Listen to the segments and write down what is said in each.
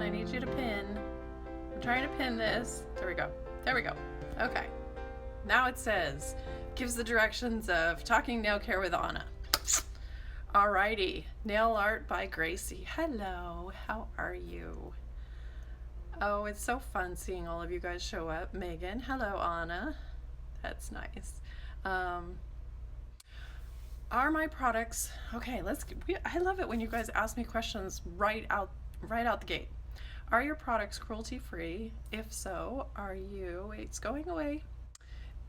I need you to pin. I'm trying to pin this. There we go. There we go. Okay. Now it says, gives the directions of Talking Nail Care with Anna. Alrighty. Nail art by Gracie. Hello. How are you? Oh, it's so fun seeing all of you guys show up. Megan. Hello, Anna. That's nice. Are my products okay? I love it when you guys ask me questions right out the gate. Are your products cruelty free? If so, it's going away.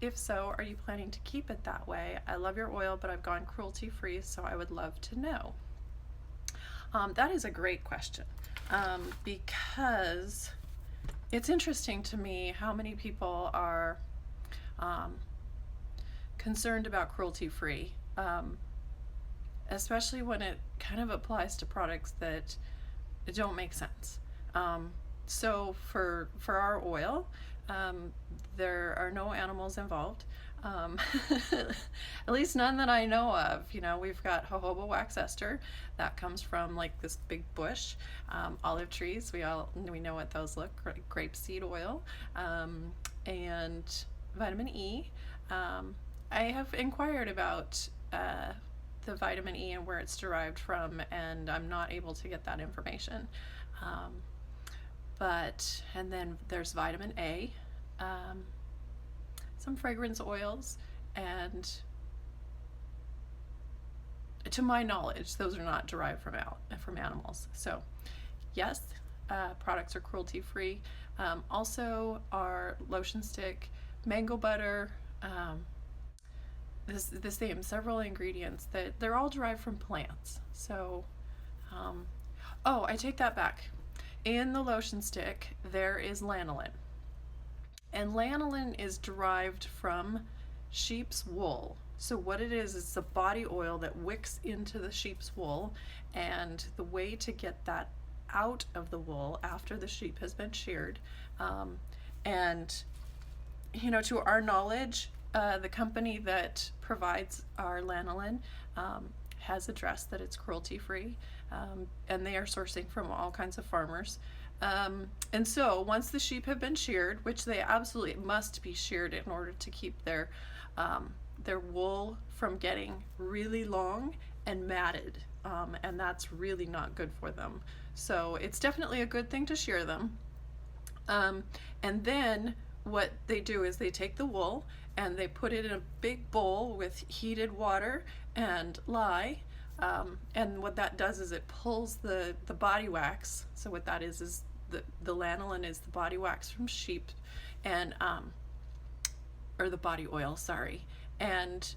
If so, are you planning to keep it that way? I love your oil, but I've gone cruelty free, so I would love to know. That is a great question, because it's interesting to me how many people are concerned about cruelty free. Especially when it kind of applies to products that don't make sense. So for our oil, there are no animals involved, at least none that I know of. You know, we've got jojoba wax ester that comes from like this big bush, olive trees. We know what those look like, grapeseed oil, and vitamin E. I have inquired about the vitamin E and where it's derived from, and I'm not able to get that information. And then there's vitamin A, some fragrance oils, and to my knowledge, those are not derived from animals. So yes, products are cruelty free. Also our lotion stick, mango butter, the same, several ingredients that they're all derived from plants. So, oh, I take that back. In the lotion stick, there is lanolin. And lanolin is derived from sheep's wool. So what it is, it's a body oil that wicks into the sheep's wool, and the way to get that out of the wool after the sheep has been sheared, and you know, to our knowledge, the company that provides our lanolin has addressed that it's cruelty free, and they are sourcing from all kinds of farmers. And so once the sheep have been sheared, which they absolutely must be sheared in order to keep their wool from getting really long and matted, and that's really not good for them. So it's definitely a good thing to shear them. And then what they do is they take the wool and they put it in a big bowl with heated water and lye, and what that does is it pulls the body wax. So what that is the lanolin is the body wax from sheep, and or the body oil, sorry, and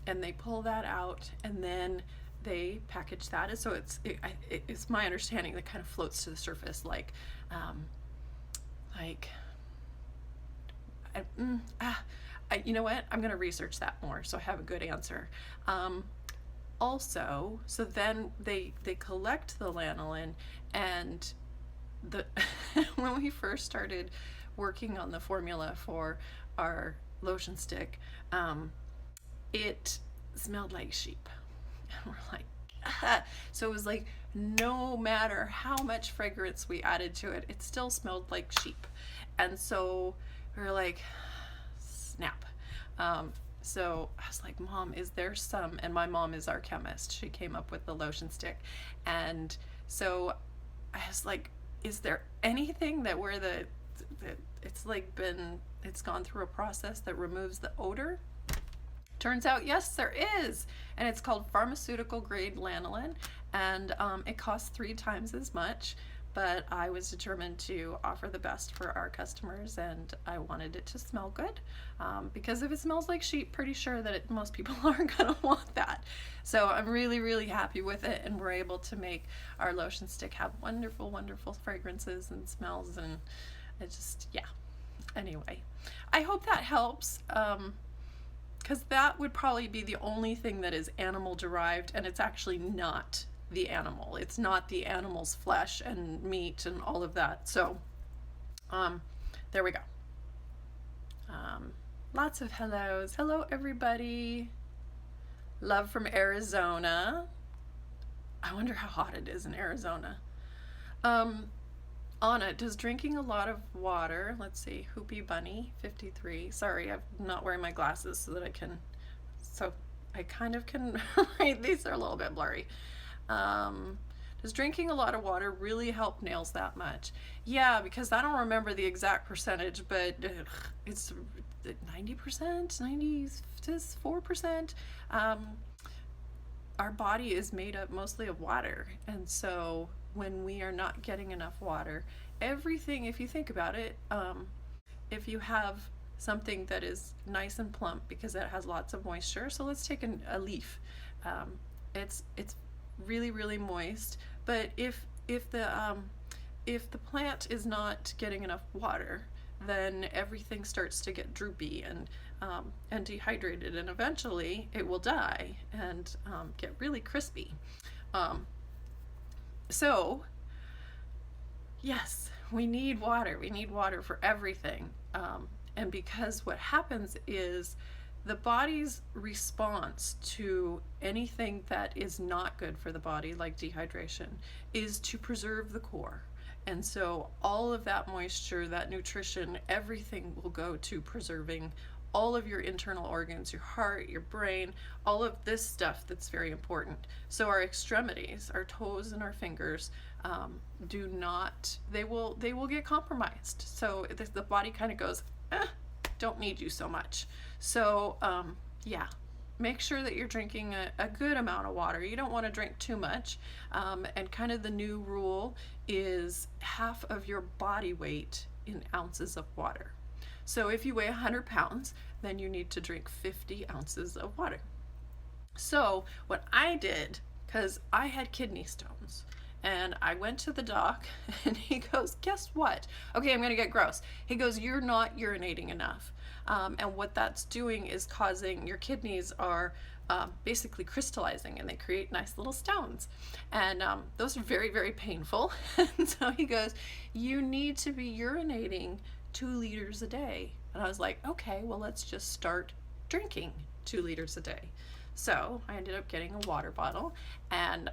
they pull that out, and then they package that. And so it's my understanding that kind of floats to the surface like you know what? I'm going to research that more so I have a good answer. Also, so then they collect the lanolin, and when we first started working on the formula for our lotion stick, it smelled like sheep. And we're like, ah. So it was like no matter how much fragrance we added to it, it still smelled like sheep. And so we were like, snap. So I was like, Mom, is there some, and my mom is our chemist, she came up with the lotion stick, and so I was like, is there anything that where it's gone through a process that removes the odor? Turns out, yes, there is, and it's called pharmaceutical grade lanolin, and it costs 3 times as much. But I was determined to offer the best for our customers, and I wanted it to smell good, because if it smells like sheep, pretty sure that most people aren't going to want that. So I'm really, really happy with it, and we're able to make our lotion stick have wonderful, wonderful fragrances and smells, and it just, yeah. Anyway, I hope that helps, because that would probably be the only thing that is animal derived, and it's actually not the animal. It's not the animal's flesh and meat and all of that. So there we go. Lots of hellos. Hello everybody. Love from Arizona. I wonder how hot it is in Arizona. Anna, does drinking a lot of water, let's see, Hoopy Bunny 53. Sorry, I'm not wearing my glasses so that so I kind of can read. These are a little bit blurry. Um, does drinking a lot of water really help nails that much? Yeah, because I don't remember the exact percentage, but it's 90%, 94%. Um, our body is made up mostly of water, and so when we are not getting enough water, everything, if you think about it, if you have something that is nice and plump because it has lots of moisture, so let's take a leaf. um, it's really really moist, but if the plant is not getting enough water, then everything starts to get droopy and dehydrated, and eventually it will die and get really crispy. Um, so, yes, we need water. We need water for everything. And because what happens is the body's response to anything that is not good for the body, like dehydration, is to preserve the core. And so all of that moisture, that nutrition, everything will go to preserving all of your internal organs, your heart, your brain, all of this stuff that's very important. So our extremities, our toes and our fingers, do not, they will get compromised. So the body kind of goes, don't need you so much. So yeah, make sure that you're drinking a good amount of water. You don't want to drink too much. And kind of the new rule is half of your body weight in ounces of water. So if you weigh 100 pounds, then you need to drink 50 ounces of water. So what I did, because I had kidney stones, and I went to the doc and he goes, guess what? Okay, I'm gonna get gross. He goes, you're not urinating enough. And what that's doing is causing your kidneys are basically crystallizing, and they create nice little stones. And those are very, very painful. And so he goes, you need to be urinating 2 liters a day. And I was like, okay, well, let's just start drinking 2 liters a day. So I ended up getting a water bottle, and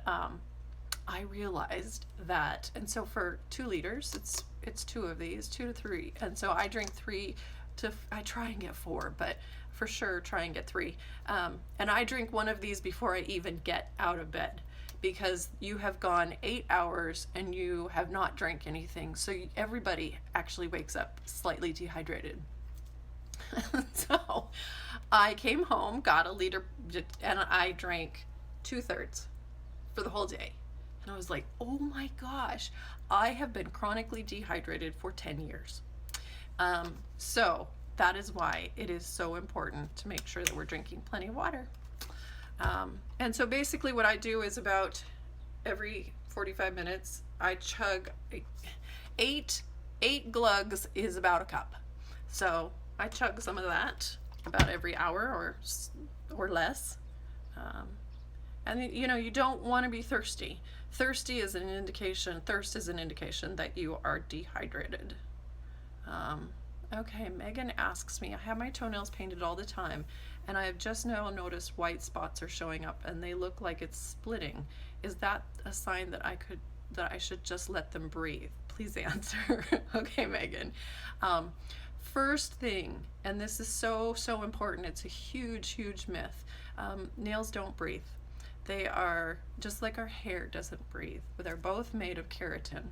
I realized that, and so for 2 liters, it's 2 of these, 2 to 3, and so I drink 3 to, I try and get 4, but for sure try and get 3. And I drink 1 of these before I even get out of bed, because you have gone 8 hours and you have not drank anything, so everybody actually wakes up slightly dehydrated. So I came home, got a liter, and I drank 2/3 for the whole day. And I was like, oh my gosh, I have been chronically dehydrated for 10 years. So that is why it is so important to make sure that we're drinking plenty of water. And so basically what I do is about every 45 minutes, I chug 8 glugs is about a cup. So I chug some of that about every hour or less. And you know, you don't want to be thirsty. Thirst is an indication that you are dehydrated. Okay, Megan asks me, I have my toenails painted all the time, and I have just now noticed white spots are showing up and they look like it's splitting. Is that a sign that I should just let them breathe? Please answer. Okay, Megan. First thing, and this is so important, it's a huge myth. Nails don't breathe. They are just like our hair doesn't breathe, but they're both made of keratin.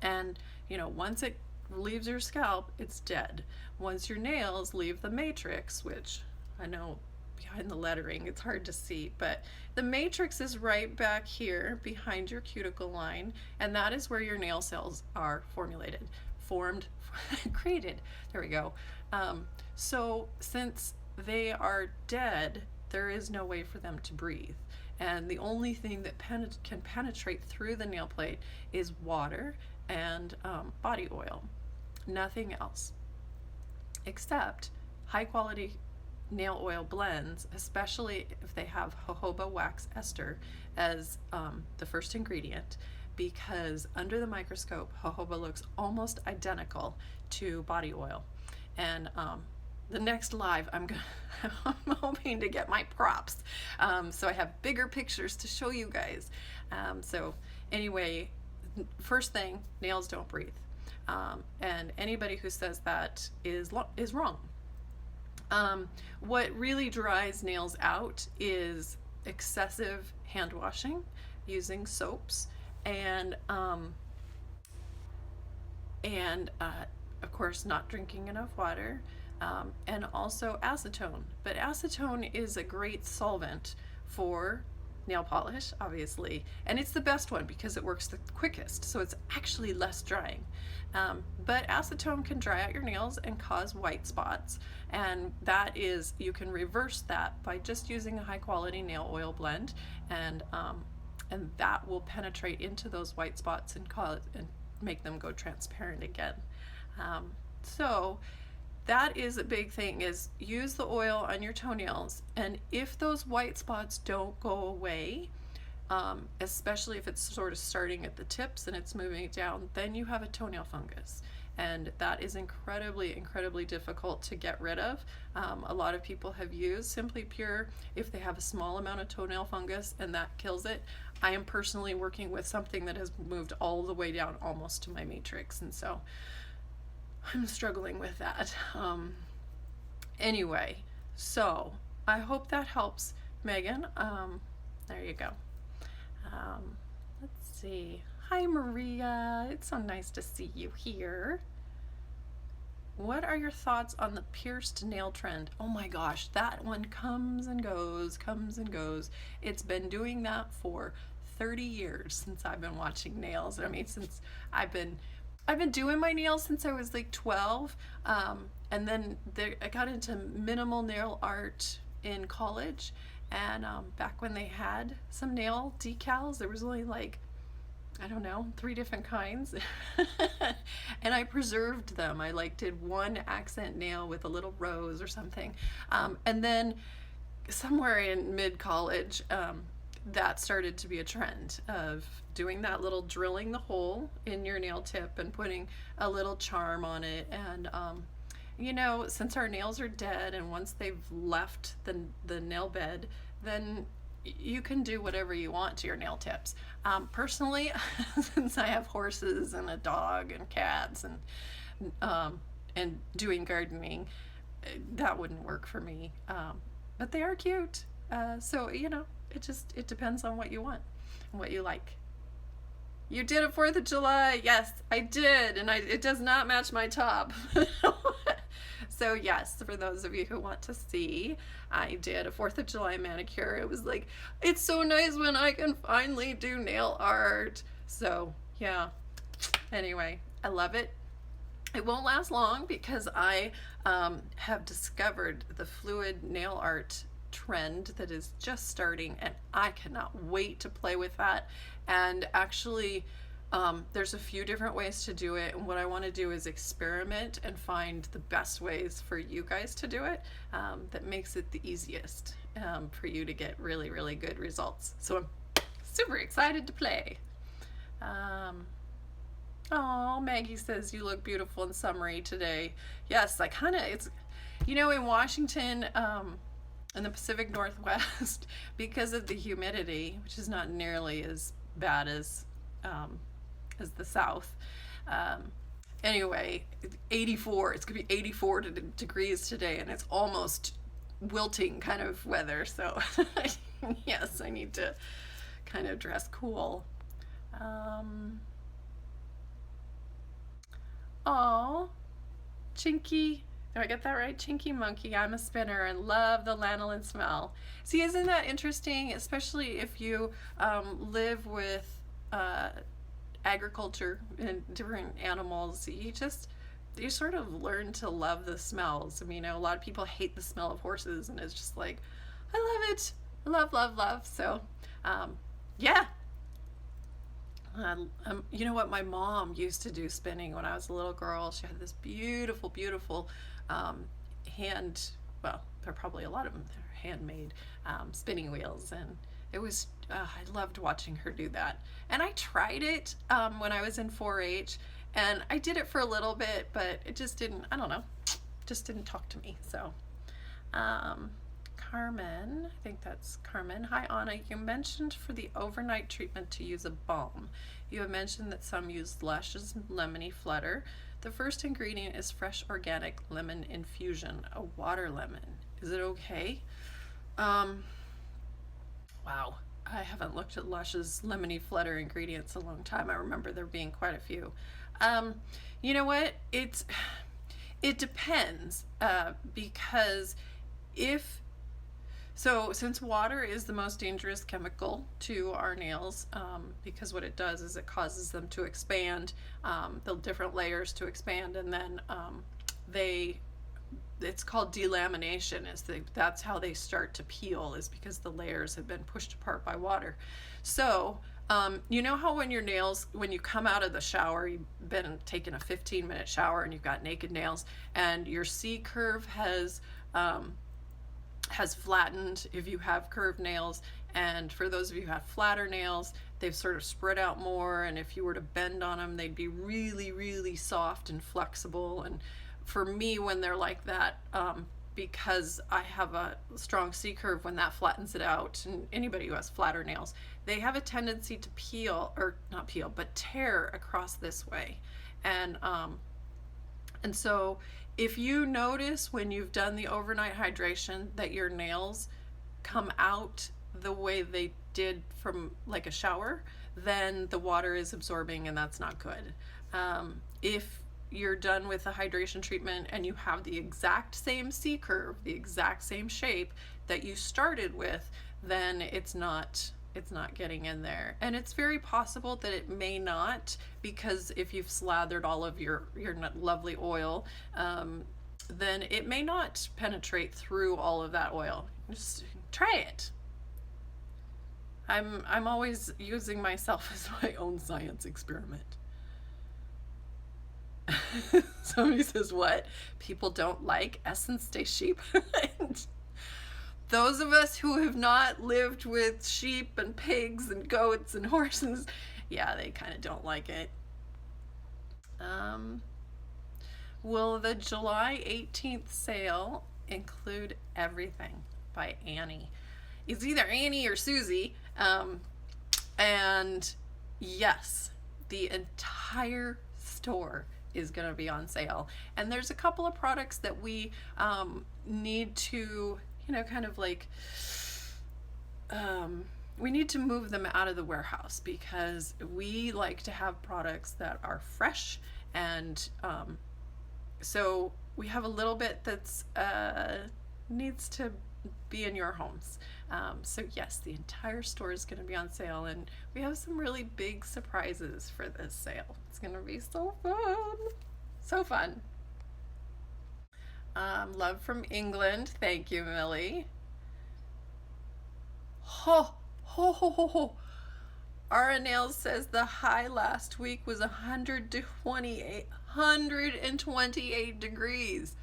And you know, once it leaves your scalp, it's dead. Once your nails leave the matrix, which I know behind the lettering it's hard to see, but the matrix is right back here behind your cuticle line, and that is where your nail cells are created. There we go. So since they are dead, there is no way for them to breathe. And the only thing that can penetrate through the nail plate is water and body oil. Nothing else. Except high quality nail oil blends, especially if they have jojoba wax ester as the first ingredient, because under the microscope, jojoba looks almost identical to body oil. And the next live, I'm hoping to get my props, so I have bigger pictures to show you guys. So anyway, first thing, nails don't breathe. And anybody who says that is wrong. What really dries nails out is excessive hand washing using soaps and of course not drinking enough water, and also acetone. But acetone is a great solvent for nail polish, obviously, and it's the best one because it works the quickest, so it's actually less drying. But acetone can dry out your nails and cause white spots, and that is, you can reverse that by just using a high quality nail oil blend, and that will penetrate into those white spots and make them go transparent again. So that is a big thing, is use the oil on your toenails, and if those white spots don't go away, especially if it's sort of starting at the tips and it's moving down, then you have a toenail fungus, and that is incredibly difficult to get rid of. A lot of people have used Simply Pure if they have a small amount of toenail fungus, and that kills it. I am personally working with something that has moved all the way down almost to my matrix, and so I'm struggling with that. Anyway, so I hope that helps, Megan. There you go. Let's see. Hi, Maria. It's so nice to see you here. What are your thoughts on the pierced nail trend? Oh my gosh, that one comes and goes, comes and goes. It's been doing that for 30 years since I've been watching nails. I mean, since I've been doing my nails since I was like 12, and then I got into minimal nail art in college, and back when they had some nail decals, there was only like, I don't know, 3 different kinds, and I preserved them. I like did one accent nail with a little rose or something, and then somewhere in mid-college, that started to be a trend of doing that little drilling the hole in your nail tip and putting a little charm on it. And you know, since our nails are dead and once they've left the nail bed, then you can do whatever you want to your nail tips. Personally, since I have horses and a dog and cats and doing gardening, that wouldn't work for me. But they are cute. So, you know, it depends on what you want and what you like. You did a 4th of July. Yes, I did. And it does not match my top. So yes, for those of you who want to see, I did a 4th of July manicure. It was like, it's so nice when I can finally do nail art. So yeah, anyway, I love it. It won't last long because I have discovered the fluid nail art trend that is just starting, and I cannot wait to play with that. And actually, there's a few different ways to do it, and what I want to do is experiment and find the best ways for you guys to do it, that makes it the easiest for you to get really good results. So I'm super excited to play. Oh, Maggie says you look beautiful and summery today. Yes, it's, you know, in Washington, in the Pacific Northwest, because of the humidity, which is not nearly as bad as the South. Anyway, 84, it's gonna be 84 degrees today, and it's almost wilting kind of weather, so yes, I need to kind of dress cool. Oh, Chinky, did I get that right? Chinky Monkey, I'm a spinner and love the lanolin smell. See, isn't that interesting? Especially if you live with agriculture and different animals, you sort of learn to love the smells. I mean, you know, a lot of people hate the smell of horses, and it's just like, I love it. Love. So, yeah. You know what? My mom used to do spinning when I was a little girl. She had this beautiful well, there are probably a lot of them, they're handmade spinning wheels, and it was, I loved watching her do that. And I tried it when I was in 4-H, and I did it for a little bit, but it just didn't, I don't know, just didn't talk to me. So Carmen, I think that's Carmen. Hi Anna, you mentioned for the overnight treatment to use a balm. You have mentioned that some use Lush's Lemony Flutter. The first ingredient is fresh organic lemon infusion, a water lemon. Is it okay? Um, wow, I haven't looked at Lush's Lemony Flutter ingredients in a long time. I remember there being quite a few. Um, you know what? It depends because if so, since water is the most dangerous chemical to our nails, because what it does is it causes them to expand, the different layers to expand, and then they, it's called delamination. That's how they start to peel, is because the layers have been pushed apart by water. So, you know how when your nails, when you come out of the shower, you've been taking a 15-minute shower and you've got naked nails, and your C curve has flattened if you have curved nails, and for those of you who have flatter nails, they've sort of spread out more, and if you were to bend on them, they'd be really, really soft and flexible. And for me, when they're like that, because I have a strong C curve, when that flattens it out, and anybody who has flatter nails, they have a tendency to peel, or not peel, but tear across this way. And so if you notice when you've done the overnight hydration that your nails come out the way they did from like a shower, then the water is absorbing, and that's not good. If you're done with the hydration treatment and you have the exact same C curve, the exact same shape that you started with, then it's not getting in there. And it's very possible that it may not, because if you've slathered all of your lovely oil, then it may not penetrate through all of that oil. Just try it. I'm always using myself as my own science experiment. Somebody says, what? People don't like Essence Day sheep? Those of us who have not lived with sheep and pigs and goats and horses, yeah, they kind of don't like it. Will the July 18th sale include everything? By Annie. It's either Annie or Susie. And yes, the entire store is going to be on sale. And there's a couple of products that we need to, kind of like, we need to move them out of the warehouse, because we like to have products that are fresh. And so we have a little bit that's needs to be in your homes. So yes, the entire store is going to be on sale, and we have some really big surprises for this sale. It's going to be so fun. So fun. Love from England. Thank you, Millie. Ho, ho, ho, ho, ho. Ara Nails says the high last week was 128 degrees.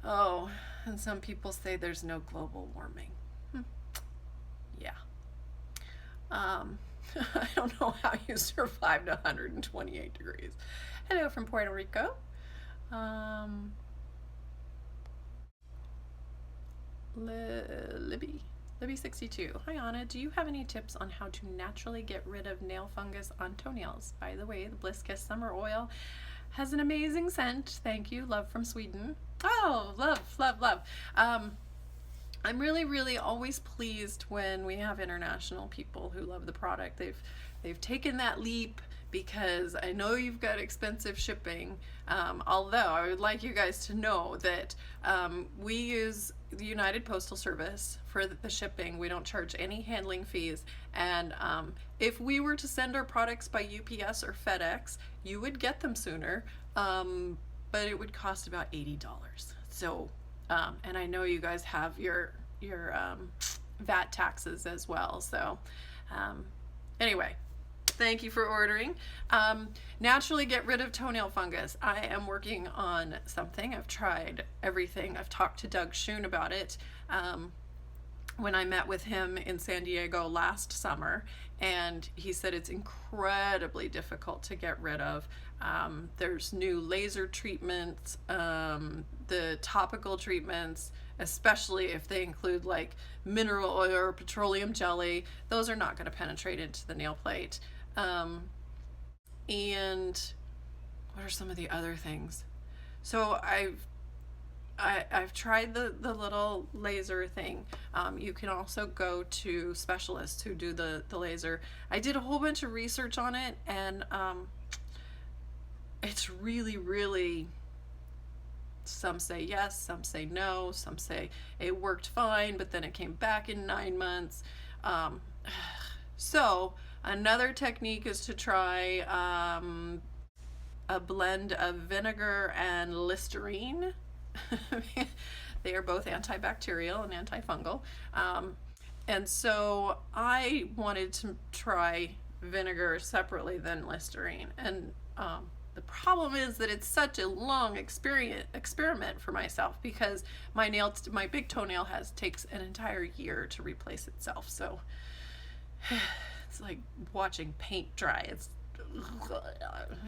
Oh, and some people say there's no global warming. Yeah. I don't know how you survived 128 degrees. Hello from Puerto Rico. Libby62. Hi Anna, do you have any tips on how to naturally get rid of nail fungus on toenails? By the way, the Bliss Kiss Summer Oil has an amazing scent. Thank you. Love from Sweden. Oh, love, love, love. I'm really, really always pleased when we have international people who love the product. They've taken that leap, because I know you've got expensive shipping. Although I would like you guys to know that we use the United Postal Service for the shipping. We don't charge any handling fees. And if we were to send our products by UPS or FedEx, you would get them sooner, but it would cost about $80. So, and I know you guys have your VAT taxes as well. So anyway, thank you for ordering. Naturally get rid of toenail fungus. I am working on something. I've tried everything. I've talked to Doug Schoon about it when I met with him in San Diego last summer, and he said it's incredibly difficult to get rid of. There's new laser treatments, the topical treatments, especially if they include like mineral oil or petroleum jelly. Those are not going to penetrate into the nail plate. And what are some of the other things? So I've tried the little laser thing. You can also go to specialists who do the laser. I did a whole bunch of research on it, and it's really, really, some say yes, some say no, some say it worked fine, but then it came back in 9 months. So another technique is to try a blend of vinegar and Listerine. They are both antibacterial and antifungal. And so I wanted to try vinegar separately than Listerine. And the problem is that it's such a long experiment for myself, because my big toenail takes an entire year to replace itself. So it's like watching paint dry. It's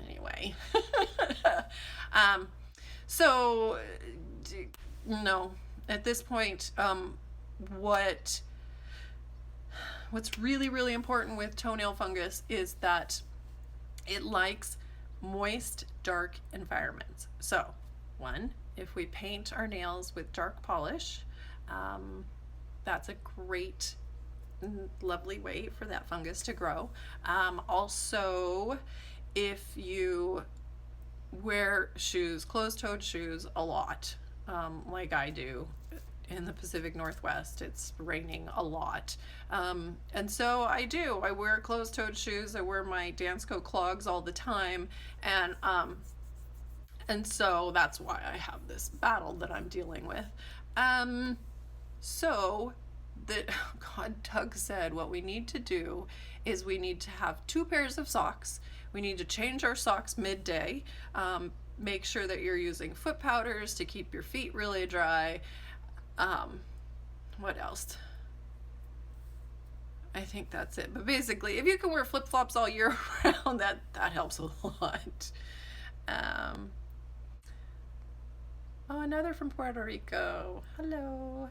anyway. So no, at this point, what's really, really important with toenail fungus is that it likes moist, dark environments. So one, if we paint our nails with dark polish, that's a great, lovely way for that fungus to grow. Also, if you wear shoes, closed-toed shoes a lot, like I do in the Pacific Northwest, it's raining a lot. And so I wear closed-toed shoes. I wear my Dansko clogs all the time. And so that's why I have this battle that I'm dealing with. Doug said what we need to do is we need to have 2 pairs of socks. We need to change our socks midday. Make sure that you're using foot powders to keep your feet really dry. What else? I think that's it. But basically, if you can wear flip-flops all year round, that helps a lot. Oh, another from Puerto Rico. Hello.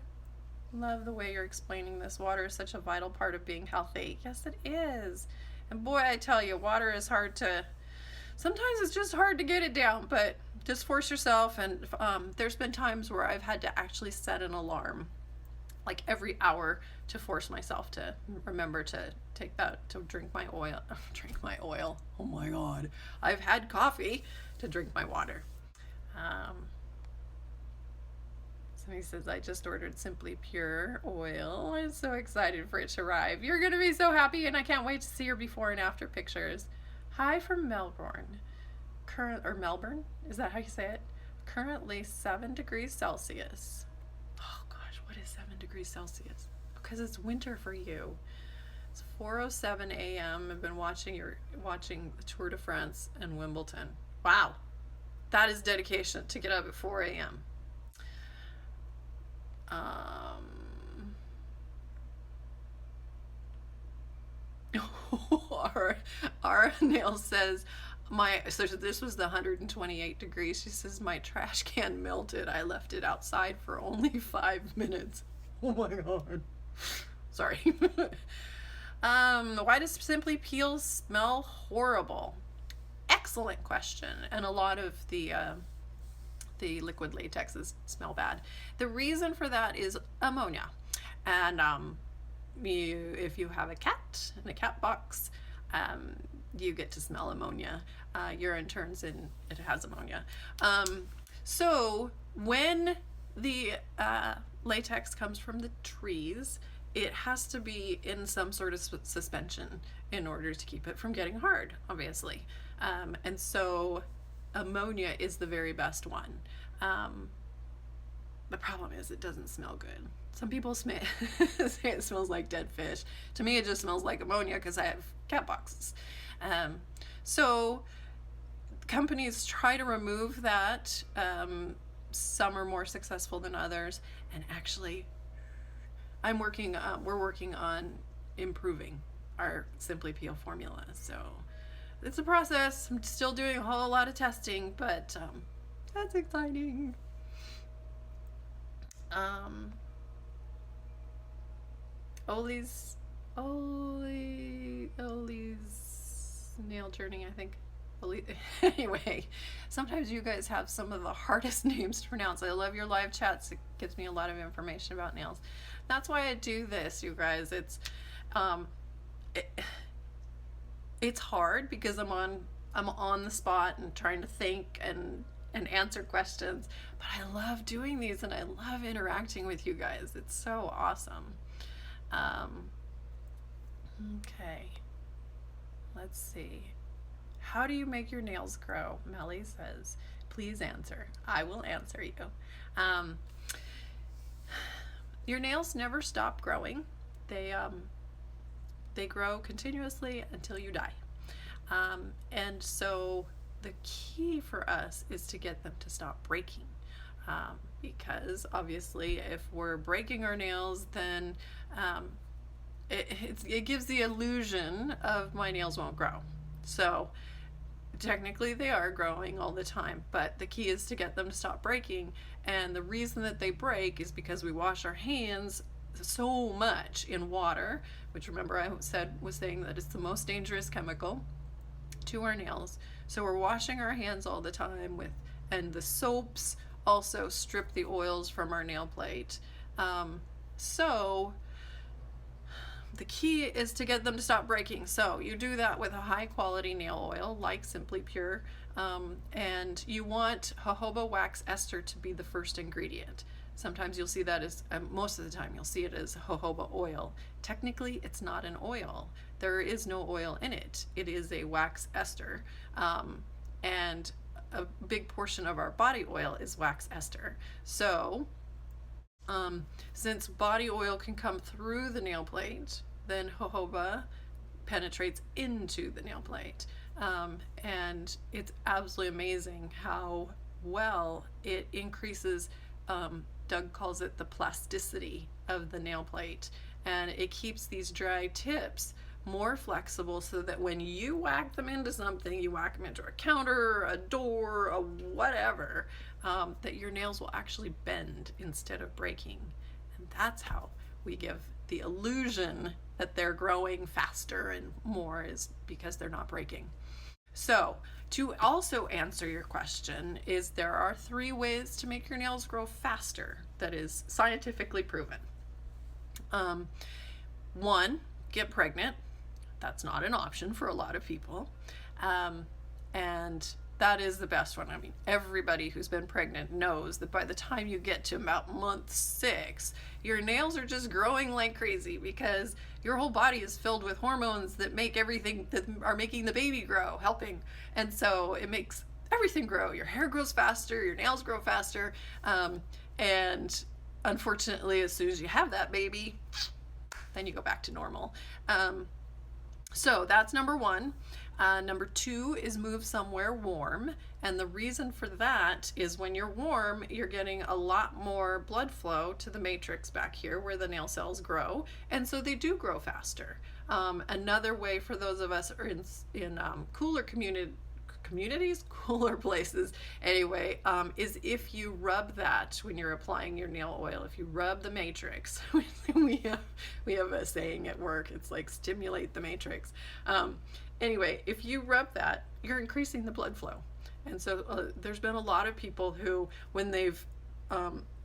Love the way you're explaining this. Water is such a vital part of being healthy. Yes, it is. And boy, I tell you, water is hard to, sometimes it's just hard to get it down, but just force yourself. And there's been times where I've had to actually set an alarm, like every hour, to force myself to remember to drink my oil. Drink my oil. Oh my God. I've had coffee to drink my water. Somebody says, I just ordered Simply Pure oil. I'm so excited for it to arrive. You're going to be so happy, and I can't wait to see your before and after pictures. Hi from Melbourne. Melbourne? Is that how you say it? Currently 7 degrees Celsius. Oh gosh, what is 7 degrees Celsius? Because it's winter for you. It's 4:07 a.m. I've been watching the Tour de France and Wimbledon. Wow. That is dedication, to get up at 4 a.m. Our nail says, so this was the 128 degrees. She says, my trash can melted. I left it outside for only 5 minutes. Oh my God. Sorry. Why does Simply Peel smell horrible? Excellent question. And a lot of the liquid latexes smell bad. The reason for that is ammonia. And if you have a cat in a cat box, you get to smell ammonia. Urine turns in, it has ammonia. So when the latex comes from the trees, it has to be in some sort of suspension in order to keep it from getting hard, obviously. And so ammonia is the very best one. The problem is it doesn't smell good. Some people say it smells like dead fish. To me, it just smells like ammonia because I have cat boxes. So companies try to remove that. Some are more successful than others. And actually, we're working on improving our Simply Peel formula. So it's a process. I'm still doing a whole lot of testing, but that's exciting. Um, Oli's Oli's nail journey, I think. Anyway, sometimes you guys have some of the hardest names to pronounce. I love your live chats. It gives me a lot of information about nails. That's why I do this, you guys. Um, it, it's hard because I'm on the spot and trying to think and answer questions. But I love doing these and I love interacting with you guys. It's so awesome. Um, okay, let's see. How do you make your nails grow? Melly says, please answer. I will answer you. Um, your nails never stop growing. They grow continuously until you die. And so the key for us is to get them to stop breaking. Because obviously if we're breaking our nails, then it gives the illusion of my nails won't grow. So technically they are growing all the time, but the key is to get them to stop breaking. And the reason that they break is because we wash our hands so much in water, which remember I was saying that it's the most dangerous chemical to our nails. So we're washing our hands all the time and the soaps also strip the oils from our nail plate. So the key is to get them to stop breaking. So you do that with a high quality nail oil like Simply Pure, and you want jojoba wax ester to be the first ingredient. Sometimes you'll see that as, most of the time you'll see it as jojoba oil. Technically it's not an oil. There is no oil in it. It is a wax ester, and a big portion of our body oil is wax ester. So since body oil can come through the nail plate, then jojoba penetrates into the nail plate. And it's absolutely amazing how well it increases, Doug calls it the plasticity of the nail plate. And it keeps these dry tips more flexible so that when you whack them into something, you whack them into a counter, a door, a whatever, that your nails will actually bend instead of breaking. And that's how we give the illusion that they're growing faster and more, is because they're not breaking. So to also answer your question, is there are 3 ways to make your nails grow faster that is scientifically proven. 1, get pregnant. That's not an option for a lot of people. And that is the best one. I mean, everybody who's been pregnant knows that by the time you get to about month 6, your nails are just growing like crazy because your whole body is filled with hormones that make everything, that are making the baby grow, helping. And so it makes everything grow. Your hair grows faster, your nails grow faster. And unfortunately, as soon as you have that baby, then you go back to normal. So that's number 1. Number 2 is move somewhere warm. And the reason for that is when you're warm, you're getting a lot more blood flow to the matrix back here where the nail cells grow. And so they do grow faster. Another way for those of us who are in cooler communities, cooler places anyway, is if you rub that when you're applying your nail oil. If you rub the matrix, we have a saying at work, it's like stimulate the matrix. Anyway, if you rub that, you're increasing the blood flow. And so there's been a lot of people who, when they've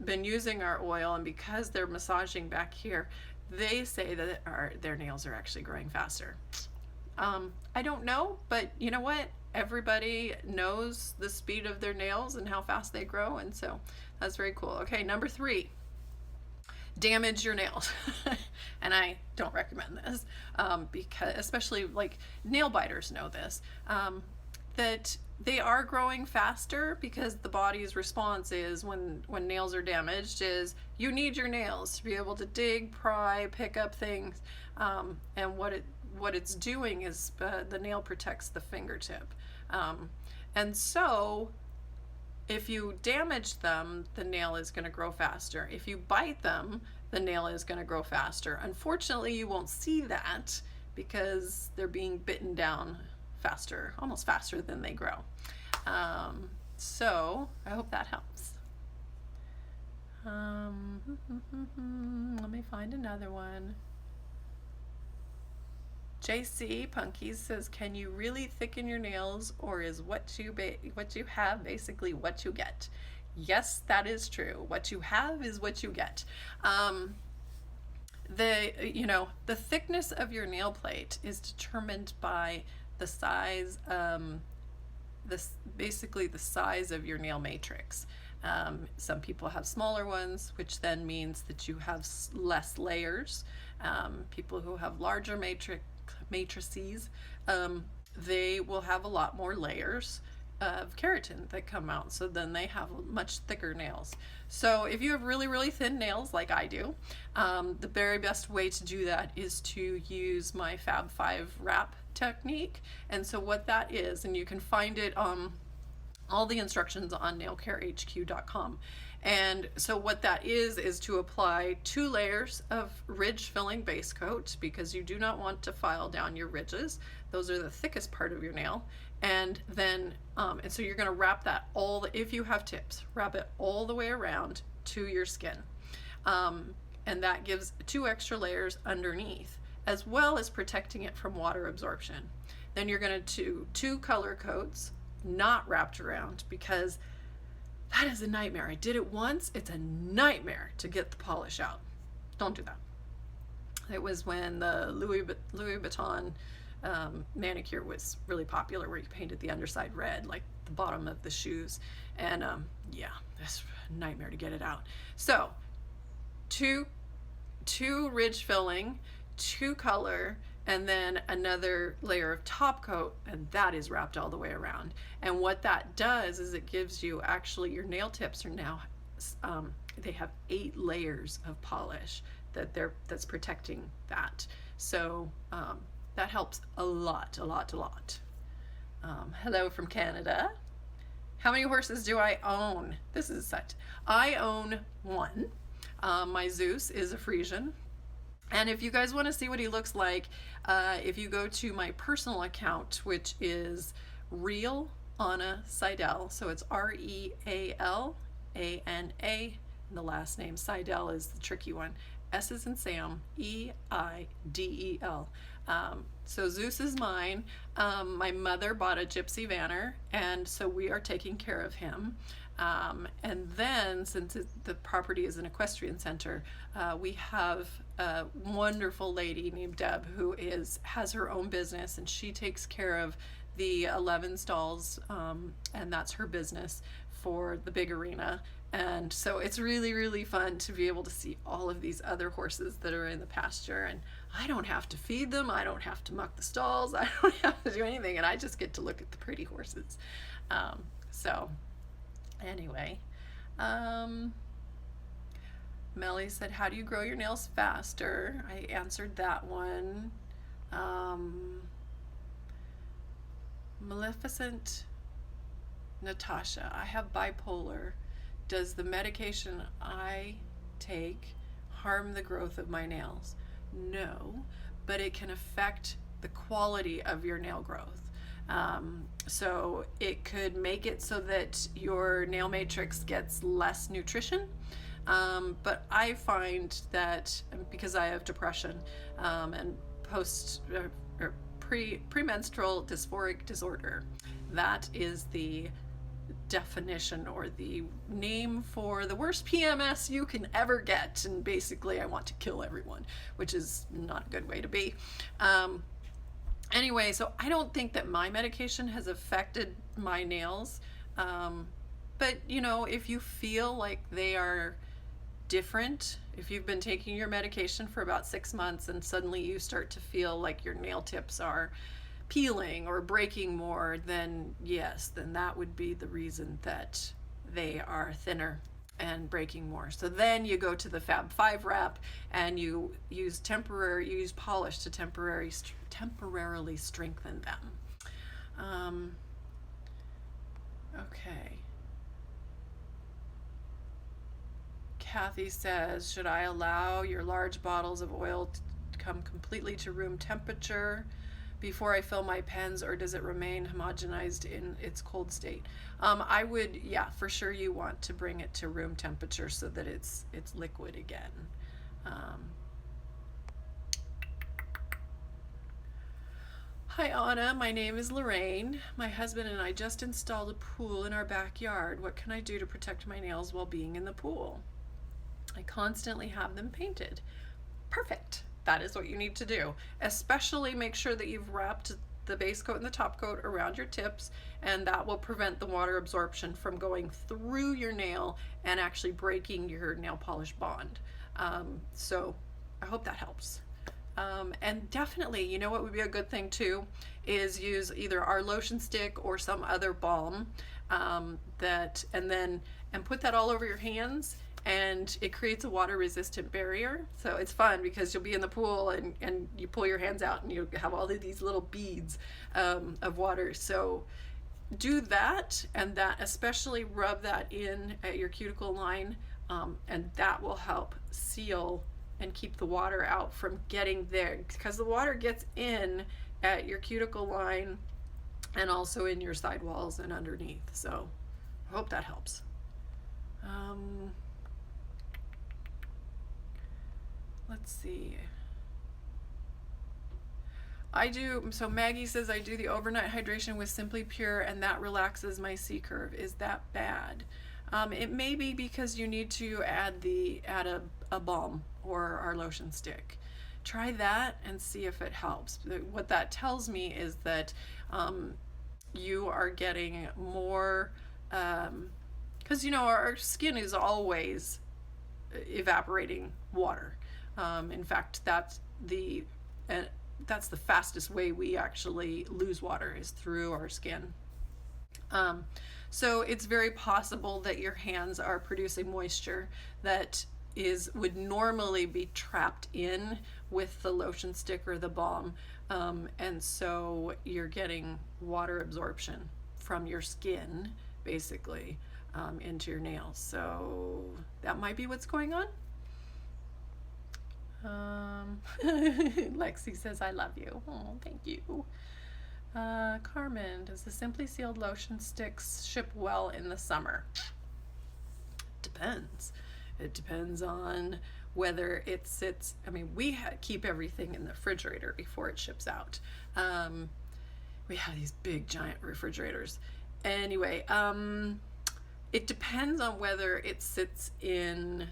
been using our oil, and because they're massaging back here, they say that their nails are actually growing faster. I don't know, but you know what? Everybody knows the speed of their nails and how fast they grow, and so that's very cool. Okay, number 3, damage your nails. And I don't recommend this, because especially like nail biters know this, that they are growing faster because the body's response is when nails are damaged is you need your nails to be able to dig, pry, pick up things, and what it's doing is the nail protects the fingertip, and so if you damage them, the nail is going to grow faster. If you bite them, the nail is going to grow faster. Unfortunately, you won't see that because they're being bitten down faster, almost faster than they grow. So I hope that helps. Let me find another one. JC Punky says, "Can you really thicken your nails, or is what you have basically what you get?" Yes, that is true. What you have is what you get. The thickness of your nail plate is determined by the size, basically the size of your nail matrix. Some people have smaller ones, which then means that you have less layers. People who have larger matrices, they will have a lot more layers of keratin that come out, so then they have much thicker nails. So if you have really, really thin nails like I do, the very best way to do that is to use my Fab 5 wrap technique. And so what that is, and you can find it all the instructions on nailcarehq.com. And so what that is to apply 2 layers of ridge filling base coat, because you do not want to file down your ridges. Those are the thickest part of your nail. And then, and so you're going to wrap that if you have tips, wrap it all the way around to your skin. And that gives 2 extra layers underneath, as well as protecting it from water absorption. Then you're going to do 2 color coats, not wrapped around, because that is a nightmare. I did it once. It's a nightmare to get the polish out. Don't do that. It was when the Louis Vuitton manicure was really popular, where you painted the underside red, like the bottom of the shoes. And yeah, that's a nightmare to get it out. So two ridge filling, 2 color, and then another layer of top coat, and that is wrapped all the way around. And what that does is it gives you, actually, your nail tips are now, they have 8 layers of polish that's protecting that. So that helps a lot. Hello from Canada. How many horses do I own? This is such. I own 1. My Zeus is a Frisian. And if you guys want to see what he looks like, if you go to my personal account, which is Real Anna Seidel, so it's RealAna, and the last name Seidel is the tricky one. S is in Sam, Eidel. So Zeus is mine. My mother bought a Gypsy Vanner, and so we are taking care of him. And then, since the property is an equestrian center, we have a wonderful lady named Deb who has her own business, and she takes care of the 11 stalls, and that's her business for the big arena. And so it's really, really fun to be able to see all of these other horses that are in the pasture, and I don't have to feed them, I don't have to muck the stalls, I don't have to do anything, and I just get to look at the pretty horses. So anyway, Melly said, "How do you grow your nails faster?" I answered that one. Maleficent Natasha, "I have bipolar. Does the medication I take harm the growth of my nails?" No, but it can affect the quality of your nail growth. So it could make it so that your nail matrix gets less nutrition. But I find that because I have depression and premenstrual dysphoric disorder, that is the definition or the name for the worst PMS you can ever get. And basically I want to kill everyone, which is not a good way to be. Anyway, so I don't think that my medication has affected my nails. But if you feel like they are different, if you've been taking your medication for about 6 months and suddenly you start to feel like your nail tips are peeling or breaking more, then yes, then that would be the reason that they are thinner and breaking more. So then you go to the Fab 5 wrap and you use polish to temporarily strengthen them. Okay. Kathy says, "Should I allow your large bottles of oil to come completely to room temperature before I fill my pens, or does it remain homogenized in its cold state? I would, yeah, for sure you want to bring it to room temperature so that it's liquid again. Hi Anna, my name is Lorraine. My husband and I just installed a pool in our backyard. What can I do to protect my nails while being in the pool? I constantly have them painted. Perfect. That is what you need to do. Especially make sure that you've wrapped the base coat and the top coat around your tips, and that will prevent the water absorption from going through your nail and actually breaking your nail polish bond. So I hope that helps. And definitely, you know what would be a good thing too, is use either our lotion stick or some other balm, and put that all over your hands, and it creates a water resistant barrier. So it's fun because you'll be in the pool and you pull your hands out and you have all of these little beads of water. So do that, and that especially rub that in at your cuticle line, and that will help seal and keep the water out from getting there, because the water gets in at your cuticle line and also in your sidewalls and underneath. So I hope that helps. Let's see. So Maggie says I do the overnight hydration with Simply Pure and that relaxes my C curve. Is that bad? It may be because you need to add a balm or our lotion stick. Try that and see if it helps. What that tells me is that you are getting more, because our skin is always evaporating water. In fact, that's the fastest way we actually lose water, is through our skin. So it's very possible that your hands are producing moisture that would normally be trapped in with the lotion stick or the balm, and so you're getting water absorption from your skin basically into your nails. So that might be what's going on. Lexi says I love you. Oh, thank you. Carmen, does the Simply Sealed lotion sticks ship well in the summer? Depends. It depends on whether it sits. We keep everything in the refrigerator before it ships out. We have these big giant refrigerators. Anyway, it depends on whether it sits in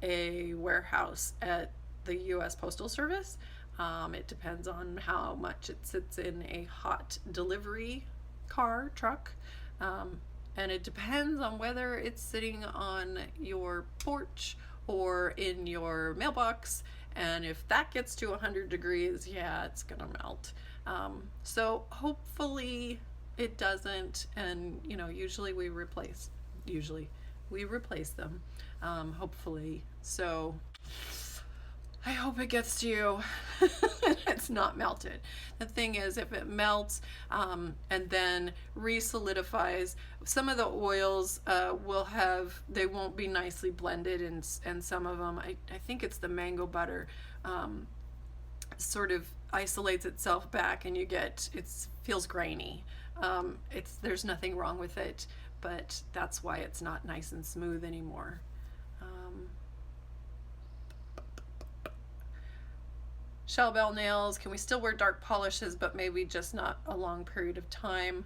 a warehouse at the U.S. Postal Service. It depends on how much it sits in a hot delivery truck. And it depends on whether it's sitting on your porch or in your mailbox. And if that gets to 100 degrees, yeah, it's gonna melt. So hopefully it doesn't. And usually we replace them, hopefully. So I hope it gets to you and it's not melted. The thing is, if it melts and then re-solidifies, some of the oils they won't be nicely blended, and some of them, I think it's the mango butter, sort of isolates itself back, and it feels grainy. There's nothing wrong with it, but that's why it's not nice and smooth anymore. Shell Bell Nails, can we still wear dark polishes, but maybe just not a long period of time?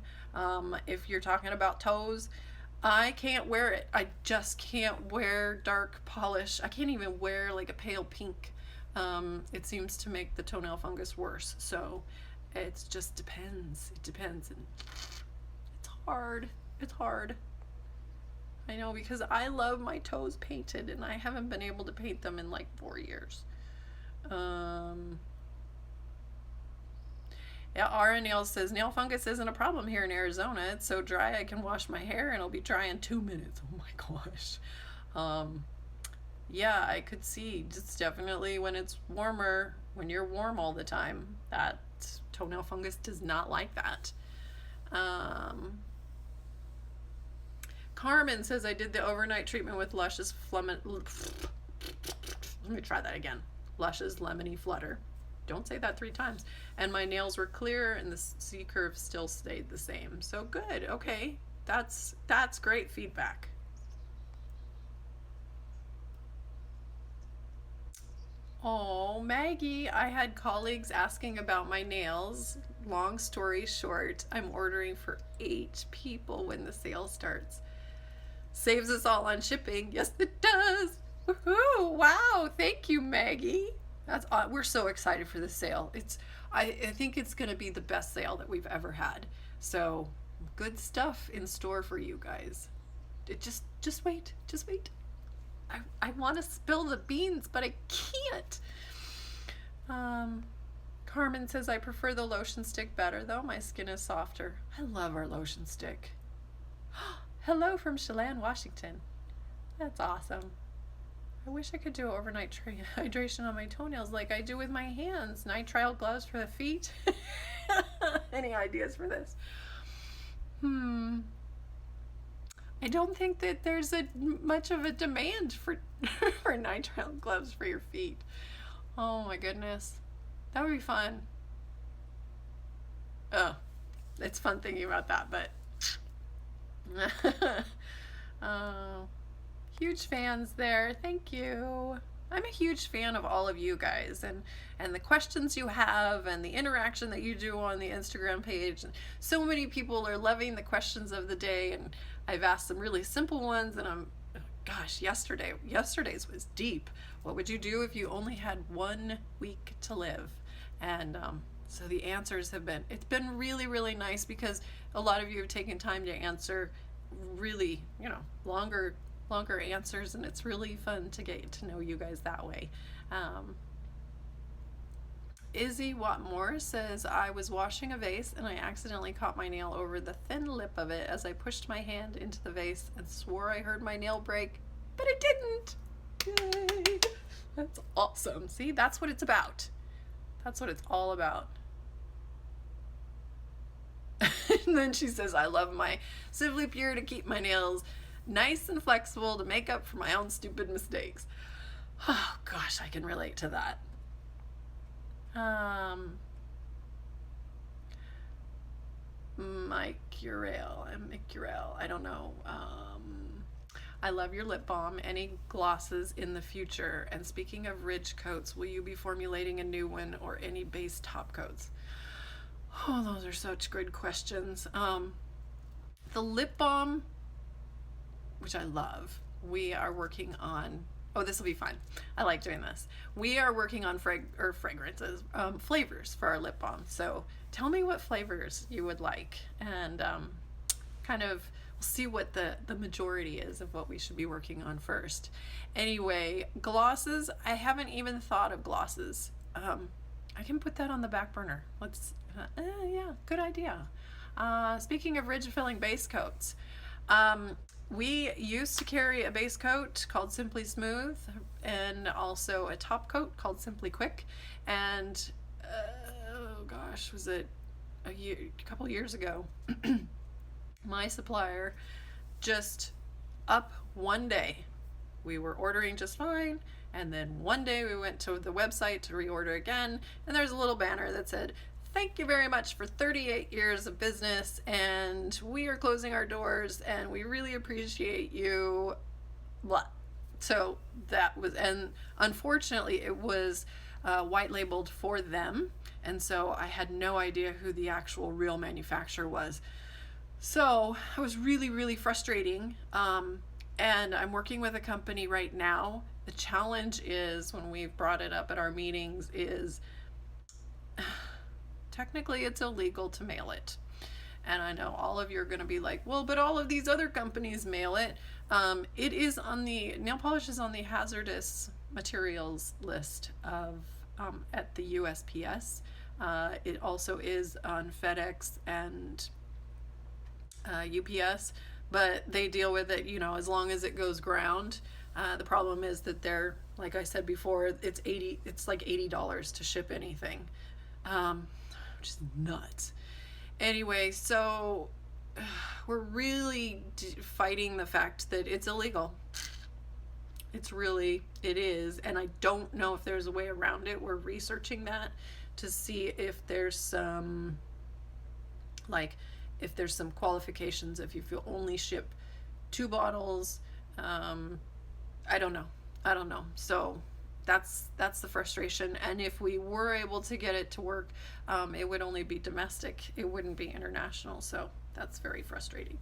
If you're talking about toes, I can't wear it. I just can't wear dark polish. I can't even wear like a pale pink. It seems to make the toenail fungus worse. So it just depends. It depends. And it's hard. It's hard. I know, because I love my toes painted and I haven't been able to paint them in like 4 years. Yeah, Ara Nails says nail fungus isn't a problem here in Arizona. It's so dry I can wash my hair and it'll be dry in 2 minutes. Oh my gosh. Yeah, I could see. It's definitely when it's warmer, when you're warm all the time, that toenail fungus does not like that. Carmen says I did the overnight treatment with Lush's let me try that again. Lush's Lemony Flutter. don't say that 3 times. And my nails were clear and the C curve still stayed the same. So good. Okay. That's great feedback. Oh, Maggie, I had colleagues asking about my nails. Long story short, I'm ordering for 8 people when the sale starts. Saves us all on shipping. Yes, it does. Woohoo! Wow, thank you, Maggie. That's we're so excited for this sale. I think it's going to be the best sale that we've ever had. So, good stuff in store for you guys. Just wait. Just wait. I want to spill the beans, but I can't. Carmen says, I prefer the lotion stick better, though. My skin is softer. I love our lotion stick. Hello from Chelan, Washington. That's awesome. I wish I could do overnight hydration on my toenails like I do with my hands. Nitrile gloves for the feet. Any ideas for this? I don't think that there's much of a demand for for nitrile gloves for your feet. Oh my goodness. That would be fun. Oh, it's fun thinking about that, but huge fans there. Thank you. I'm a huge fan of all of you guys and the questions you have and the interaction that you do on the Instagram page. And so many people are loving the questions of the day, and I've asked some really simple ones, and gosh, yesterday's was deep. What would you do if you only had 1 week to live? And so the answers it's been really, really nice because a lot of you have taken time to answer really, longer answers, and it's really fun to get to know you guys that way. Izzy Watmore says, I was washing a vase and I accidentally caught my nail over the thin lip of it as I pushed my hand into the vase and swore I heard my nail break, but it didn't. Yay! That's awesome. See, that's what it's about. That's what it's all about. And then she says, I love my Simply Pure to keep my nails nice and flexible to make up for my own stupid mistakes. Oh gosh, I can relate to that. Mike Urel, I don't know. I love your lip balm. Any glosses in the future? And speaking of ridge coats, will you be formulating a new one or any base top coats? Oh, those are such good questions. The lip balm, which I love, we are working on. Oh, this will be fun. I like doing this. We are working on fragrances, flavors for our lip balm. So tell me what flavors you would like, and kind of we'll see what the majority is of what we should be working on first. Anyway, glosses. I haven't even thought of glosses. I can put that on the back burner. Yeah, good idea. Speaking of ridge filling base coats, we used to carry a base coat called Simply Smooth and also a top coat called Simply Quick. And oh gosh, was it a couple years ago? My supplier just up one day. We were ordering just fine, and then one day we went to the website to reorder again, and there's a little banner that said, thank you very much for 38 years of business, and we are closing our doors, and we really appreciate you. Blah. So that was, and unfortunately it was white labeled for them, and so I had no idea who the actual real manufacturer was. So it was really, really frustrating. And I'm working with a company right now. The challenge is, when we've brought it up at our meetings, is technically it's illegal to mail it. And I know all of you are going to be like, well, but all of these other companies mail it. It is on the, nail polish is on the hazardous materials list of at the USPS. It also is on FedEx and UPS, but they deal with it, as long as it goes ground. The problem is that they're, like I said before, it's like $80 to ship anything, which is nuts. Anyway, so we're really fighting the fact that it's illegal. It is, and I don't know if there's a way around it. We're researching that to see if there's some, like, if there's some qualifications, if you only ship 2 bottles. I don't know. I don't know. So that's the frustration. And if we were able to get it to work, it would only be domestic. It wouldn't be international. So that's very frustrating.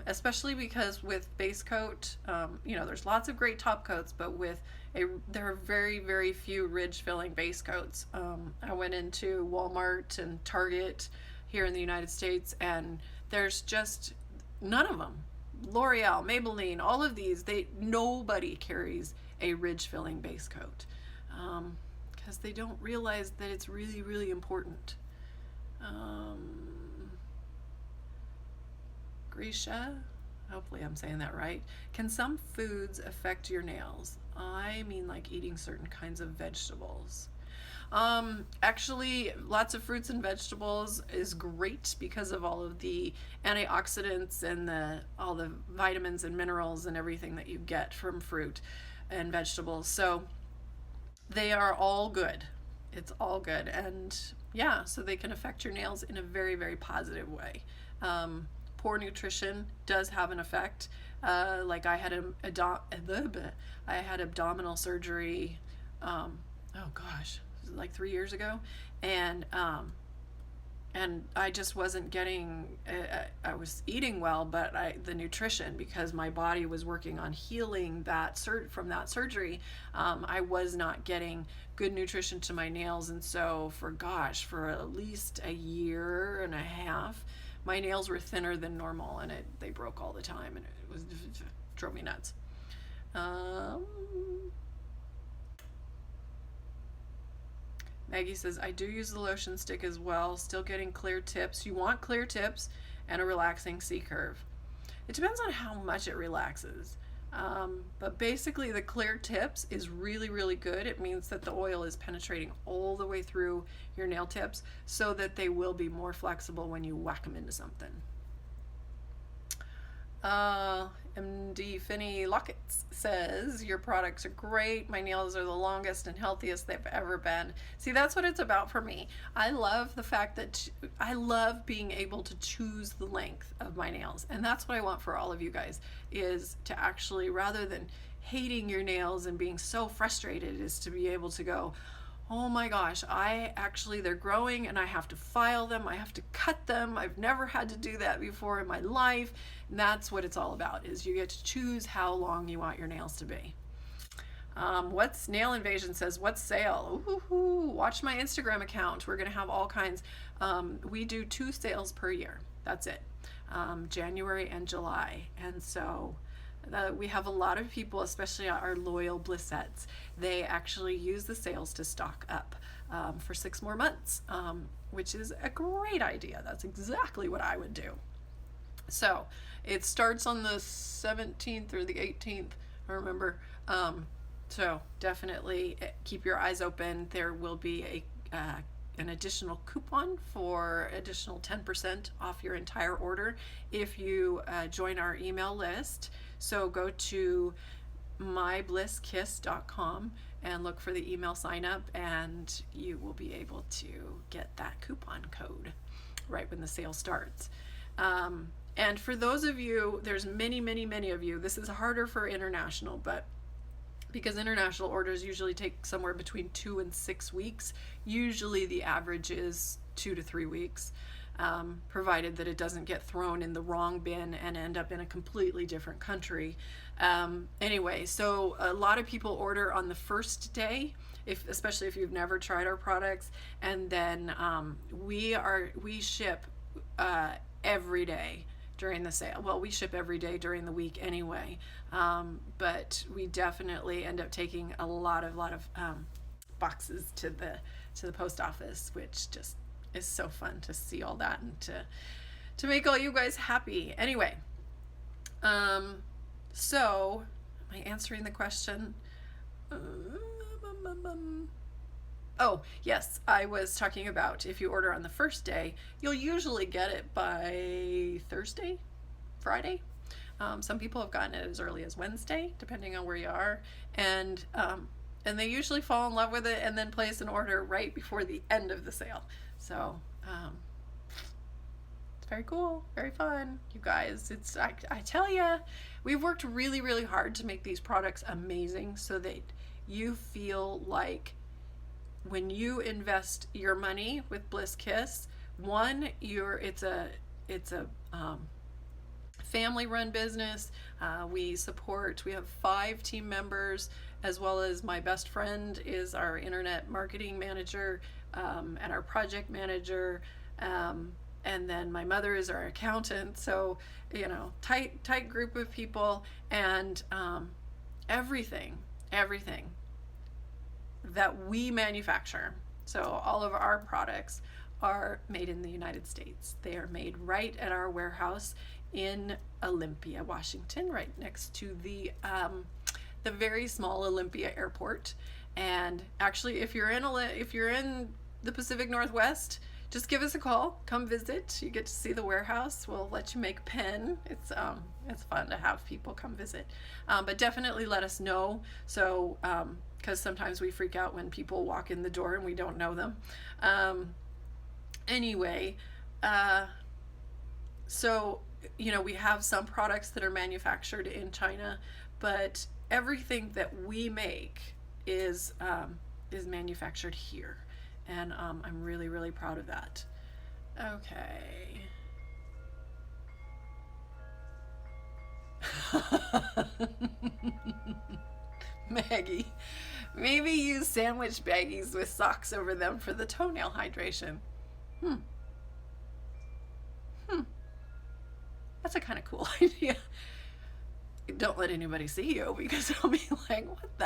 Especially because with base coat, there's lots of great top coats, but there are very, very few ridge filling base coats. I went into Walmart and Target here in the United States, and there's just none of them. L'Oreal, Maybelline, all of these, nobody carries a ridge filling base coat, because they don't realize that it's really, really important. Grisha, hopefully I'm saying that right. Can some foods affect your nails? I mean, like eating certain kinds of vegetables. Actually, lots of fruits and vegetables is great because of all of the antioxidants and all the vitamins and minerals and everything that you get from fruit and vegetables. So they are all good. It's all good. And yeah, so they can affect your nails in a very, very positive way. Poor nutrition does have an effect. Like I had abdominal surgery. Oh gosh, like 3 years ago, and I just wasn't getting. I was eating well, but the nutrition, because my body was working on healing from that surgery. I was not getting good nutrition to my nails, and so for at least a year and a half, my nails were thinner than normal, and they broke all the time, and it drove me nuts. Maggie says, I do use the lotion stick as well, still getting clear tips. You want clear tips and a relaxing C-curve. It depends on how much it relaxes. But basically the clear tips is really, really good. It means that the oil is penetrating all the way through your nail tips so that they will be more flexible when you whack them into something. MD Finney Lockett says, your products are great. My nails are the longest and healthiest they've ever been. See, that's what it's about for me. I love the fact that I love being able to choose the length of my nails. And that's what I want for all of you guys, is to actually, rather than hating your nails and being so frustrated, is to be able to go, oh my gosh, they're growing and I have to file them. I have to cut them. I've never had to do that before in my life. And that's what it's all about, is you get to choose how long you want your nails to be. What's Nail Invasion says, what's sale? Ooh, watch my Instagram account. We're going to have all kinds. We do 2 sales per year. That's it. January and July. And so we have a lot of people, especially our loyal Blissettes. They actually use the sales to stock up for 6 more months, which is a great idea. That's exactly what I would do. So it starts on the 17th or the 18th, I remember. So definitely keep your eyes open. There will be an additional coupon for additional 10% off your entire order if you join our email list. So go to myblisskiss.com and look for the email sign up, and you will be able to get that coupon code right when the sale starts. And for those of you, there's many of you, this is harder for international, but because international orders usually take somewhere between 2 and 6 weeks, usually the average is 2 to 3 weeks, provided that it doesn't get thrown in the wrong bin and end up in a completely different country. Anyway, so a lot of people order on the first day, especially if you've never tried our products, and then we ship every day during the sale. Well, we ship every day during the week anyway, but we definitely end up taking a lot of boxes to the post office, which just is so fun to see all that and to make all you guys happy. Anyway, so am I answering the question? Oh, yes, I was talking about if you order on the first day, you'll usually get it by Thursday, Friday. Some people have gotten it as early as Wednesday, depending on where you are, and they usually fall in love with it and then place an order right before the end of the sale. So it's very cool, very fun, you guys. I tell you, we've worked really, really hard to make these products amazing so that you feel like when you invest your money with Bliss Kiss, one, it's a family run business. We have 5 team members, as well as my best friend is our internet marketing manager, and our project manager, and then my mother is our accountant. So, tight group of people, and everything that we manufacture. So all of our products are made in the United States. They are made right at our warehouse in Olympia, Washington, right next to the very small Olympia Airport. And actually, if you're in the Pacific Northwest, just give us a call. Come visit. You get to see the warehouse. We'll let you make a pen. It's fun to have people come visit. But definitely let us know. So because sometimes we freak out when people walk in the door and we don't know them. Anyway, so we have some products that are manufactured in China, but everything that we make is manufactured here, and I'm really, really proud of that. Okay. Maggie, maybe use sandwich baggies with socks over them for the toenail hydration. That's a kind of cool idea. Don't let anybody see you, because they'll be like, what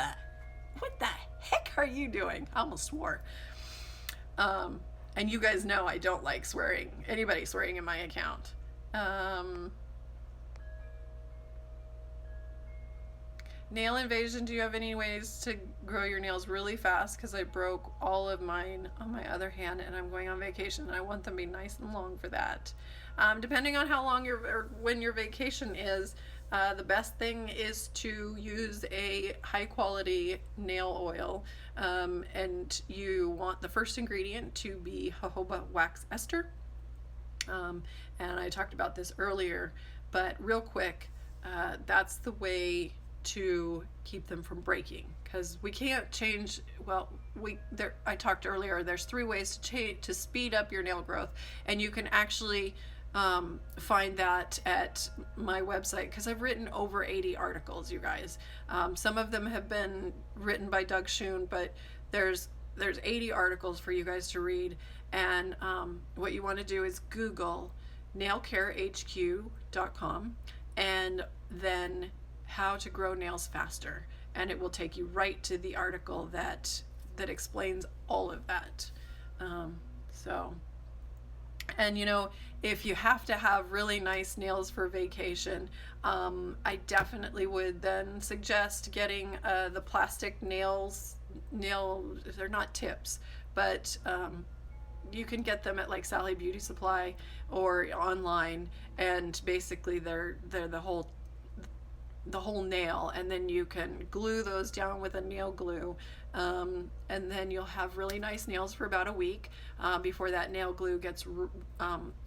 the heck are you doing? I almost swore. And you guys know I don't like anybody swearing in my account. Nail invasion, do you have any ways to grow your nails really fast? Because I broke all of mine on my other hand and I'm going on vacation and I want them to be nice and long for that. Depending on how long when your vacation is, the best thing is to use a high quality nail oil, and you want the first ingredient to be jojoba wax ester. And I talked about this earlier, but real quick, that's the way to keep them from breaking, because we can't change. I talked earlier, there's 3 ways to speed up your nail growth, and you can actually find that at my website, because I've written over 80 articles, you guys. Some of them have been written by Doug Schoon, but there's 80 articles for you guys to read. And what you want to do is Google nailcarehq.com and then how to grow nails faster, and it will take you right to the article that explains all of that. And if you have to have really nice nails for vacation, I definitely would then suggest getting the plastic nails. They're not tips, but you can get them at like Sally Beauty Supply or online, and basically they're the whole nail, and then you can glue those down with a nail glue, and then you'll have really nice nails for about a week before that nail glue gets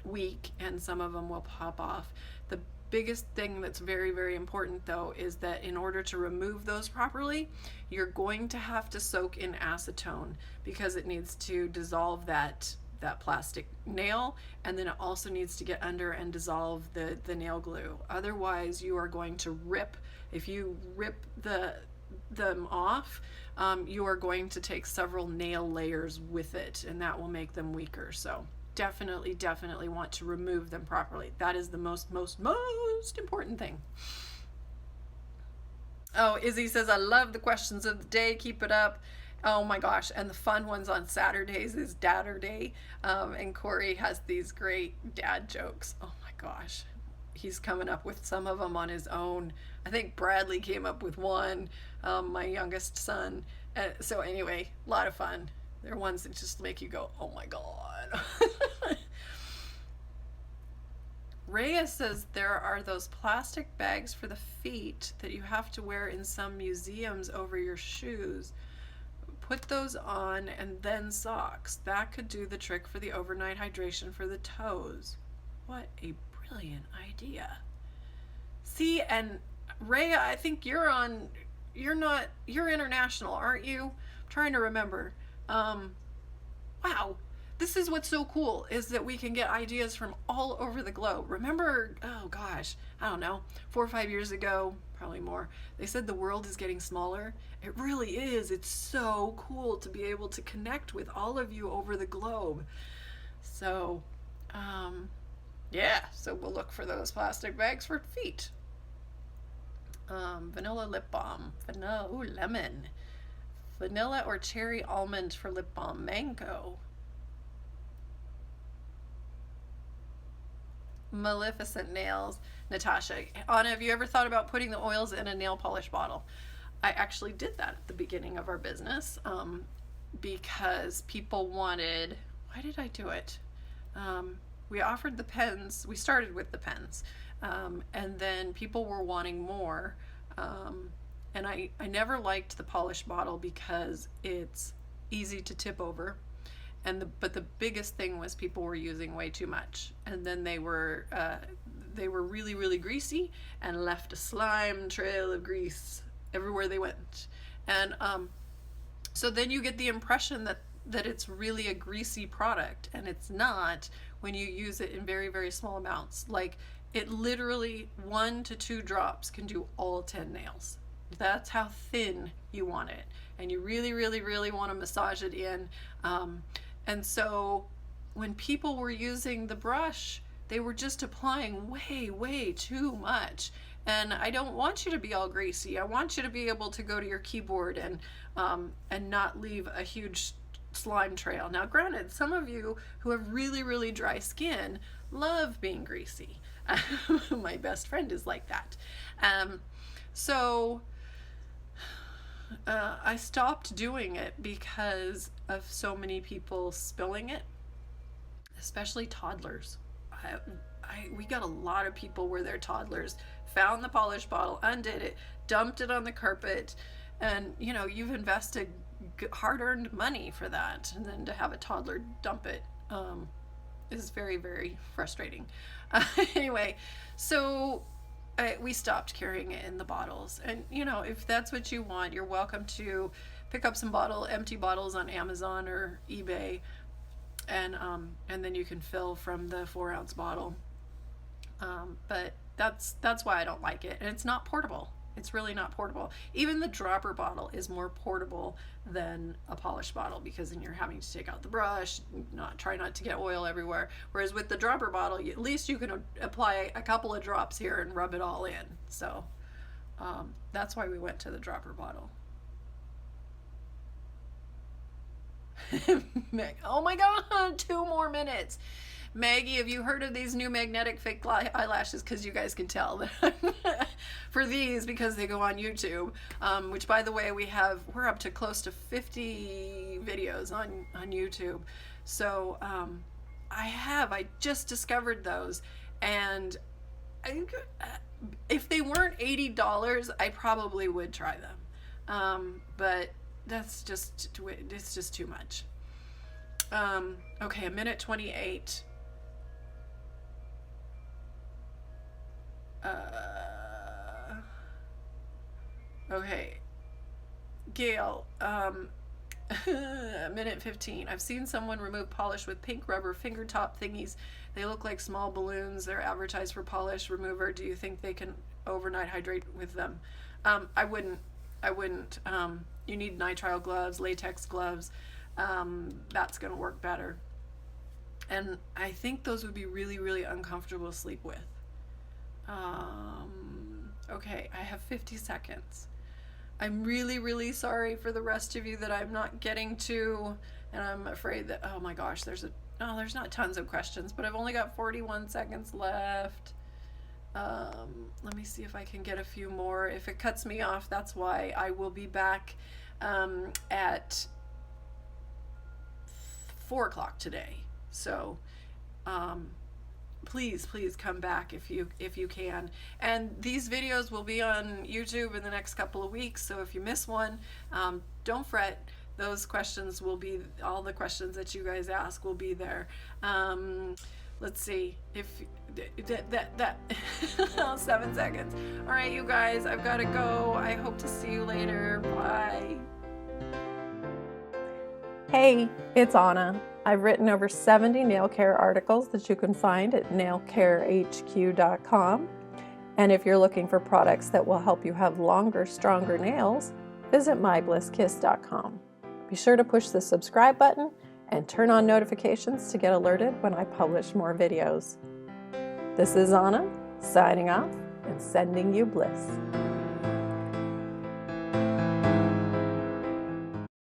weak and some of them will pop off. The biggest thing that's very, very important though is that in order to remove those properly, you're going to have to soak in acetone, because it needs to dissolve that plastic nail, and then it also needs to get under and dissolve the nail glue. Otherwise you are going to rip. If you rip them off, you are going to take several nail layers with it, and that will make them weaker. So definitely want to remove them properly. That is the most important thing. Oh, Izzy says, I love the questions of the day. Keep it up. Oh my gosh, and the fun ones on Saturdays is Dadder Day, and Corey has these great dad jokes. Oh my gosh, he's coming up with some of them on his own. I think Bradley came up with one, my youngest son. So anyway, a lot of fun. They're ones that just make you go, oh my god. Rhea says there are those plastic bags for the feet that you have to wear in some museums over your shoes. Put those on and then socks. That could do the trick for the overnight hydration for the toes. What a brilliant idea. See, and Rhea, I think you're international, aren't you? I'm trying to remember. Wow, this is what's so cool is that we can get ideas from all over the globe. Remember, oh gosh, I don't know, 4 or 5 years ago, probably more, they said the world is getting smaller. It really is. It's so cool to be able to connect with all of you over the globe. So, yeah, so we'll look for those plastic bags for feet. Vanilla lip balm, vanilla, ooh, lemon, vanilla or cherry almond for lip balm, mango. Maleficent nails, Natasha. Anna, have you ever thought about putting the oils in a nail polish bottle? I actually did that at the beginning of our business because people wanted, why did I do it? We offered the pens, we started with the pens, and then people were wanting more. And I never liked the polish bottle because it's easy to tip over. But the biggest thing was people were using way too much, and then they were really, really greasy and left a slime trail of grease everywhere they went. And so then you get the impression that it's really a greasy product, and it's not when you use it in very, very small amounts. Like, it literally 1 to 2 drops can do all 10 nails. That's how thin you want it, and you really, really, really want to massage it in. And so when people were using the brush, they were just applying way, way too much. And I don't want you to be all greasy. I want you to be able to go to your keyboard and not leave a huge slime trail. Now, granted, some of you who have really, really dry skin love being greasy. My best friend is like that. So I stopped doing it because of so many people spilling it, especially toddlers. We got a lot of people where their toddlers found the polish bottle, undid it, dumped it on the carpet, and you've invested hard-earned money for that, and then to have a toddler dump it is very, very frustrating. Anyway, so we stopped carrying it in the bottles, and if that's what you want, you're welcome to pick up some empty bottles on Amazon or eBay, and then you can fill from the 4-ounce bottle. But that's why I don't like it, and it's not portable. It's really not portable. Even the dropper bottle is more portable than a polish bottle, because then you're having to take out the brush, try not to get oil everywhere. Whereas with the dropper bottle, at least you can apply a couple of drops here and rub it all in. So that's why we went to the dropper bottle. Oh my God, 2 more minutes. Maggie, have you heard of these new magnetic fake eyelashes? Because you guys can tell for these, because they go on YouTube, which, by the way, we're up to close to 50 videos on YouTube. So I just discovered those, and if they weren't $80, I probably would try them, but it's just too much. Okay, 1:28. Okay, Gail, 1:15. I've seen someone remove polish with pink rubber finger top thingies. They look like small balloons. They're advertised for polish remover. Do you think they can overnight hydrate with them? I wouldn't. You need nitrile gloves, latex gloves. That's going to work better. And I think those would be really, really uncomfortable to sleep with. Okay, I have 50 seconds. I'm really, really sorry for the rest of you that I'm not getting to, and I'm afraid that, oh my gosh, there's not tons of questions, but I've only got 41 seconds left. Let me see if I can get a few more. If it cuts me off, that's why. I will be back at 4 o'clock today. So please come back if you can. And these videos will be on YouTube in the next couple of weeks, so if you miss one, don't fret. Those questions will be, all the questions that you guys ask will be there. Let's see if that 7 seconds. All right, you guys, I've got to go. I hope to see you later. Bye. Hey, it's Anna. I've written over 70 nail care articles that you can find at nailcarehq.com. And if you're looking for products that will help you have longer, stronger nails, visit myblisskiss.com. Be sure to push the subscribe button and turn on notifications to get alerted when I publish more videos. This is Anna, signing off and sending you bliss.